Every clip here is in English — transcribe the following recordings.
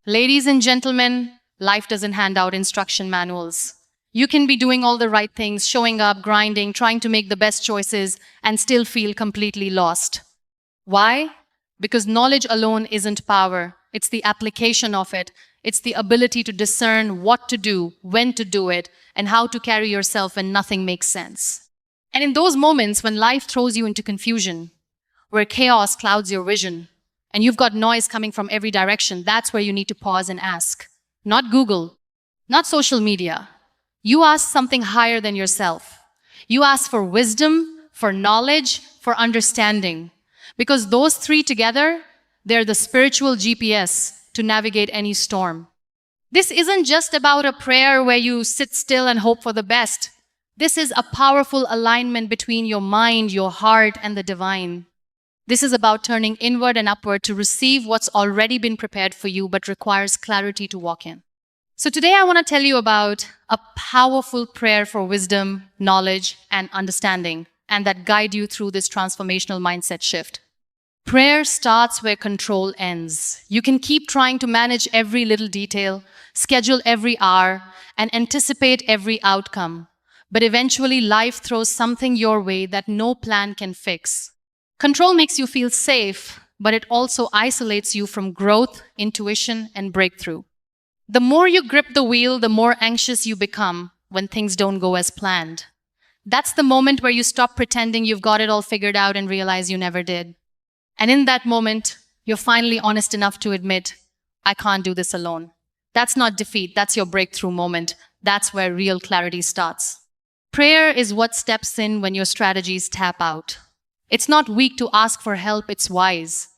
Ladies and gentlemen, life doesn't hand out instruction manuals. You can be doing all the right things, showing up, grinding, trying to make the best choices, and still feel completely lost. Why? Because knowledge alone isn't power. It's the application of it. It's the ability to discern what to do, when to do it, and how to carry yourself when nothing makes sense. And in those moments when life throws you into confusion, where chaos clouds your vision, and you've got noise coming from every direction, that's where you need to pause and ask. Not Google, not social media. You ask something higher than yourself. You ask for wisdom, for knowledge, for understanding. Because those three together, they're the spiritual GPS to navigate any storm. This isn't just about a prayer where you sit still and hope for the best. This is a powerful alignment between your mind, your heart, and the divine. This is about turning inward and upward to receive what's already been prepared for you but requires clarity to walk in. So today I want to tell you about a powerful prayer for wisdom, knowledge, and understanding, and that guide you through this transformational mindset shift. Prayer starts where control ends. You can keep trying to manage every little detail, schedule every hour, and anticipate every outcome. But eventually life throws something your way that no plan can fix. Control makes you feel safe, but it also isolates you from growth, intuition, and breakthrough. The more you grip the wheel, the more anxious you become when things don't go as planned. That's the moment where you stop pretending you've got it all figured out and realize you never did. And in that moment, you're finally honest enough to admit, I can't do this alone. That's not defeat, that's your breakthrough moment. That's where real clarity starts. Prayer is what steps in when your strategies tap out. It's not weak to ask for help, it's wise.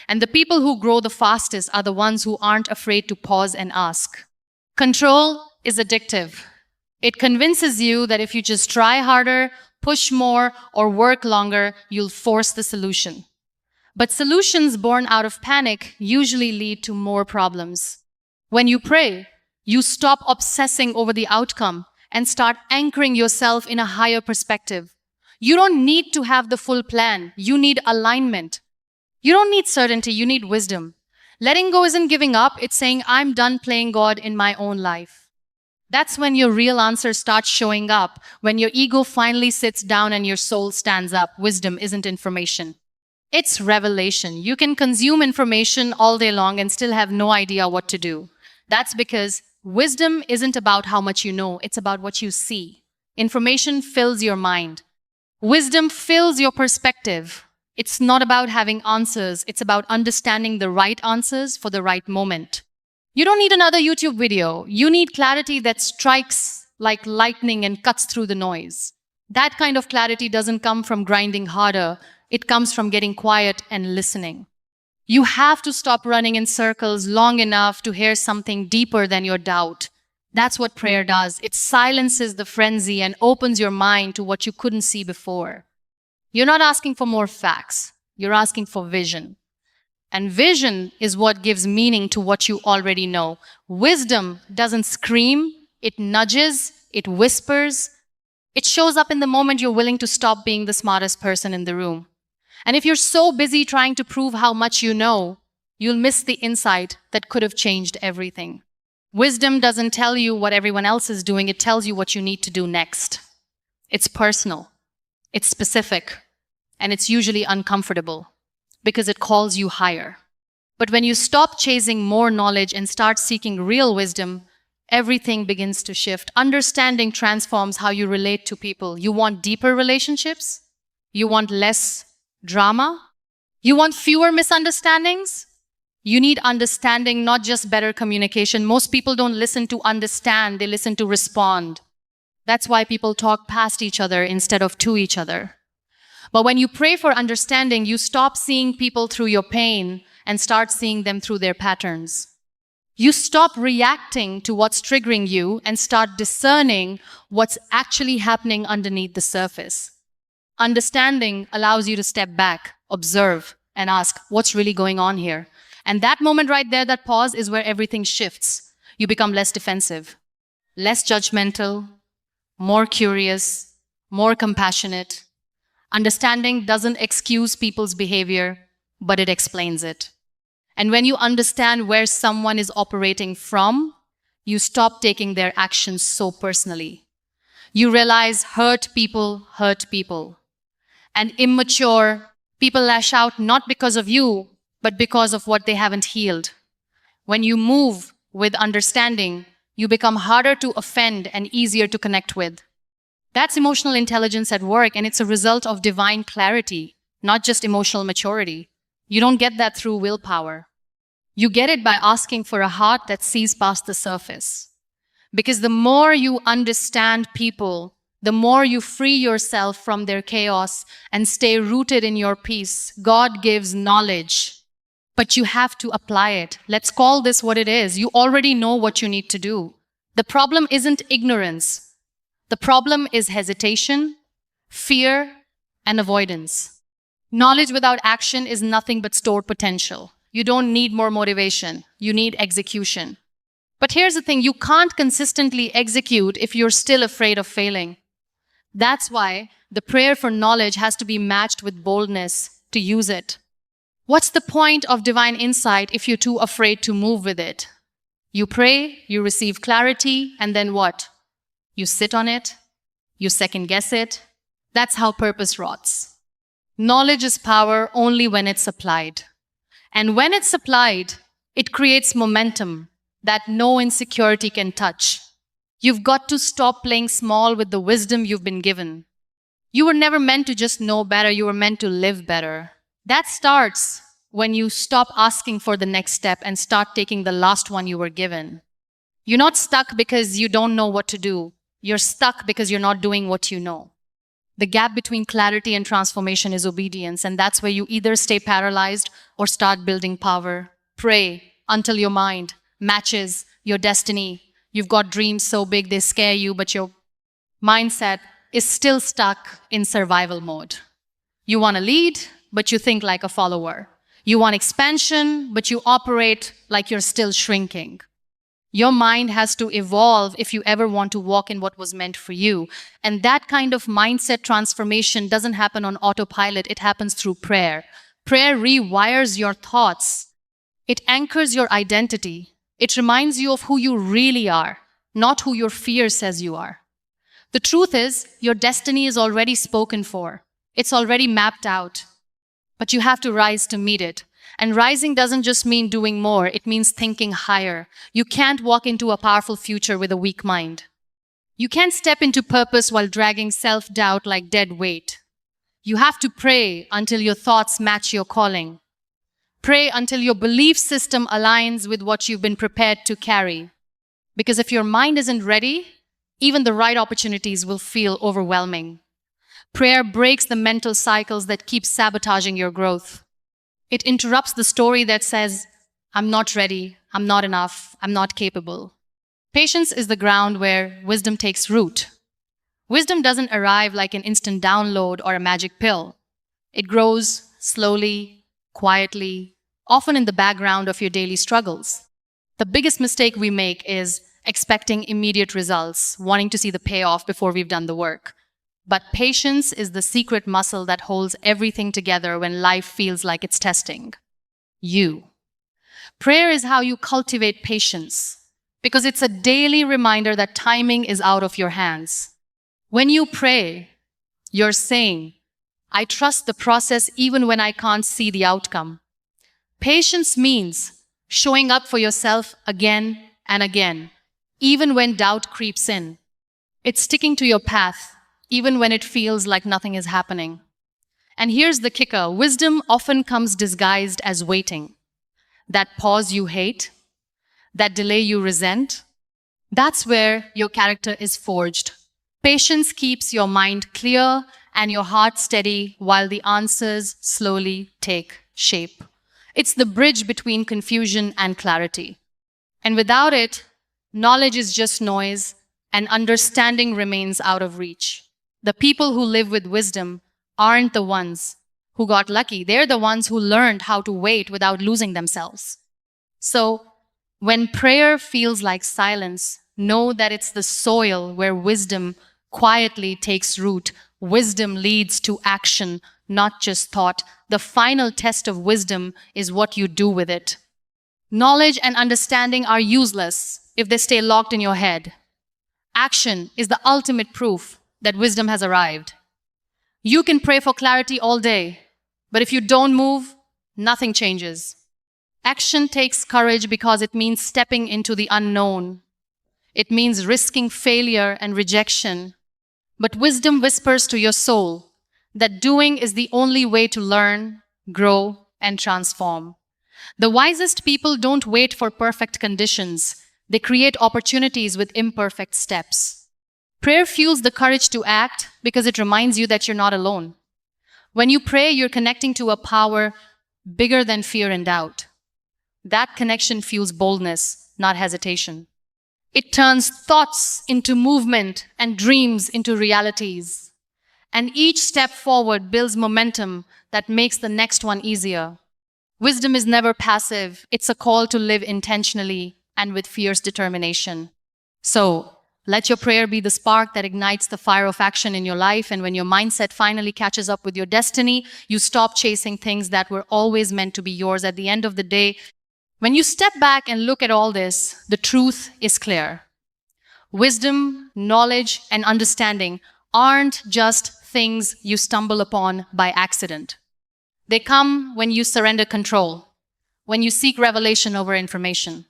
And the people who grow the fastest are the ones who aren't afraid to pause and ask. Control is addictive. It convinces you that if you just try harder, push more, or work longer, you'll force the solution. But solutions born out of panic usually lead to more problems. When you pray, you stop obsessing over the outcome and start anchoring yourself in a higher perspective. You don't need to have the full plan. You need alignment. You don't need certainty. You need wisdom. Letting go isn't giving up. It's saying, I'm done playing God in my own life. That's when your real answer starts showing up, when your ego finally sits down and your soul stands up. Wisdom isn't information. It's revelation. You can consume information all day long and still have no idea what to do. That's because wisdom isn't about how much you know. It's about what you see. Information fills your mind. Wisdom fills your perspective. It's not about having answers. It's about understanding the right answers for the right moment. You don't need another YouTube video. You need clarity that strikes like lightning and cuts through the noise. That kind of clarity doesn't come from grinding harder. It comes from getting quiet and listening. You have to stop running in circles long enough to hear something deeper than your doubt. That's what prayer does. It silences the frenzy and opens your mind to what you couldn't see before. You're not asking for more facts. You're asking for vision. And vision is what gives meaning to what you already know. Wisdom doesn't scream. It nudges. It whispers. It shows up in the moment you're willing to stop being the smartest person in the room. And if you're so busy trying to prove how much you know, you'll miss the insight that could have changed everything. Wisdom doesn't tell you what everyone else is doing, it tells you what you need to do next. It's personal, it's specific, and it's usually uncomfortable because it calls you higher. But when you stop chasing more knowledge and start seeking real wisdom, everything begins to shift. Understanding transforms how you relate to people. You want deeper relationships? You want less drama? You want fewer misunderstandings? You need understanding, not just better communication. Most people don't listen to understand, they listen to respond. That's why people talk past each other instead of to each other. But when you pray for understanding, you stop seeing people through your pain and start seeing them through their patterns. You stop reacting to what's triggering you and start discerning what's actually happening underneath the surface. Understanding allows you to step back, observe, and ask, what's really going on here? And that moment right there, that pause, is where everything shifts. You become less defensive, less judgmental, more curious, more compassionate. Understanding doesn't excuse people's behavior, but it explains it. And when you understand where someone is operating from, you stop taking their actions so personally. You realize hurt people hurt people. And immature people lash out not because of you, but because of what they haven't healed. When you move with understanding, you become harder to offend and easier to connect with. That's emotional intelligence at work, and it's a result of divine clarity, not just emotional maturity. You don't get that through willpower. You get it by asking for a heart that sees past the surface. Because the more you understand people, the more you free yourself from their chaos and stay rooted in your peace. God gives knowledge, but you have to apply it. Let's call this what it is. You already know what you need to do. The problem isn't ignorance. The problem is hesitation, fear, and avoidance. Knowledge without action is nothing but stored potential. You don't need more motivation. You need execution. But here's the thing, you can't consistently execute if you're still afraid of failing. That's why the prayer for knowledge has to be matched with boldness to use it. What's the point of divine insight if you're too afraid to move with it? You pray, you receive clarity, and then what? You sit on it, you second guess it. That's how purpose rots. Knowledge is power only when it's applied. And when it's applied, it creates momentum that no insecurity can touch. You've got to stop playing small with the wisdom you've been given. You were never meant to just know better, you were meant to live better. That starts when you stop asking for the next step and start taking the last one you were given. You're not stuck because you don't know what to do. You're stuck because you're not doing what you know. The gap between clarity and transformation is obedience, and that's where you either stay paralyzed or start building power. Pray until your mind matches your destiny. You've got dreams so big they scare you, but your mindset is still stuck in survival mode. You want to lead, but you think like a follower. You want expansion, but you operate like you're still shrinking. Your mind has to evolve if you ever want to walk in what was meant for you. And that kind of mindset transformation doesn't happen on autopilot, it happens through prayer. Prayer rewires your thoughts. It anchors your identity. It reminds you of who you really are, not who your fear says you are. The truth is, your destiny is already spoken for. It's already mapped out. But you have to rise to meet it. And rising doesn't just mean doing more, it means thinking higher. You can't walk into a powerful future with a weak mind. You can't step into purpose while dragging self-doubt like dead weight. You have to pray until your thoughts match your calling. Pray until your belief system aligns with what you've been prepared to carry. Because if your mind isn't ready, even the right opportunities will feel overwhelming. Prayer breaks the mental cycles that keep sabotaging your growth. It interrupts the story that says, I'm not ready, I'm not enough, I'm not capable. Patience is the ground where wisdom takes root. Wisdom doesn't arrive like an instant download or a magic pill. It grows slowly, quietly, often in the background of your daily struggles. The biggest mistake we make is expecting immediate results, wanting to see the payoff before we've done the work. But patience is the secret muscle that holds everything together when life feels like it's testing you. Prayer is how you cultivate patience, because it's a daily reminder that timing is out of your hands. When you pray, you're saying, I trust the process even when I can't see the outcome. Patience means showing up for yourself again and again, even when doubt creeps in. It's sticking to your path, even when it feels like nothing is happening. And here's the kicker, wisdom often comes disguised as waiting. That pause you hate, that delay you resent, that's where your character is forged. Patience keeps your mind clear and your heart steady while the answers slowly take shape. It's the bridge between confusion and clarity. And without it, knowledge is just noise and understanding remains out of reach. The people who live with wisdom aren't the ones who got lucky. They're the ones who learned how to wait without losing themselves. So, when prayer feels like silence, know that it's the soil where wisdom quietly takes root. Wisdom leads to action, not just thought. The final test of wisdom is what you do with it. Knowledge and understanding are useless if they stay locked in your head. Action is the ultimate proof that wisdom has arrived. You can pray for clarity all day, but if you don't move, nothing changes. Action takes courage because it means stepping into the unknown. It means risking failure and rejection. But wisdom whispers to your soul that doing is the only way to learn, grow, and transform. The wisest people don't wait for perfect conditions. They create opportunities with imperfect steps. Prayer fuels the courage to act because it reminds you that you're not alone. When you pray, you're connecting to a power bigger than fear and doubt. That connection fuels boldness, not hesitation. It turns thoughts into movement and dreams into realities. And each step forward builds momentum that makes the next one easier. Wisdom is never passive. It's a call to live intentionally and with fierce determination. So, let your prayer be the spark that ignites the fire of action in your life. And when your mindset finally catches up with your destiny, you stop chasing things that were always meant to be yours. At the end of the day, when you step back and look at all this, the truth is clear. Wisdom, knowledge, and understanding aren't just things you stumble upon by accident. They come when you surrender control, when you seek revelation over information,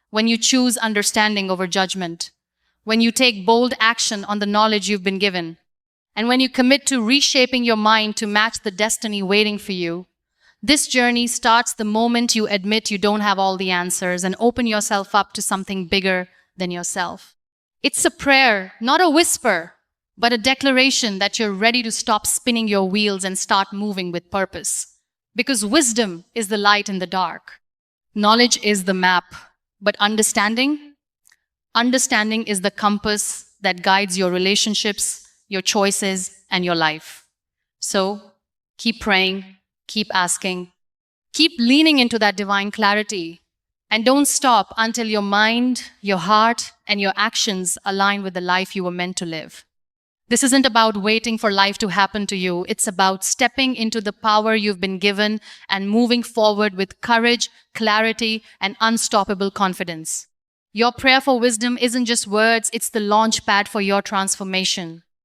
when you choose understanding over judgment, when you take bold action on the knowledge you've been given, and when you commit to reshaping your mind to match the destiny waiting for you. This journey starts the moment you admit you don't have all the answers and open yourself up to something bigger than yourself. It's a prayer, not a whisper, but a declaration that you're ready to stop spinning your wheels and start moving with purpose. Because wisdom is the light in the dark. Knowledge is the map, but understanding is the compass that guides your relationships, your choices, and your life. So, keep praying, keep asking, keep leaning into that divine clarity, and don't stop until your mind, your heart, and your actions align with the life you were meant to live. This isn't about waiting for life to happen to you. It's about stepping into the power you've been given and moving forward with courage, clarity, and unstoppable confidence. Your prayer for wisdom isn't just words, it's the launch pad for your transformation.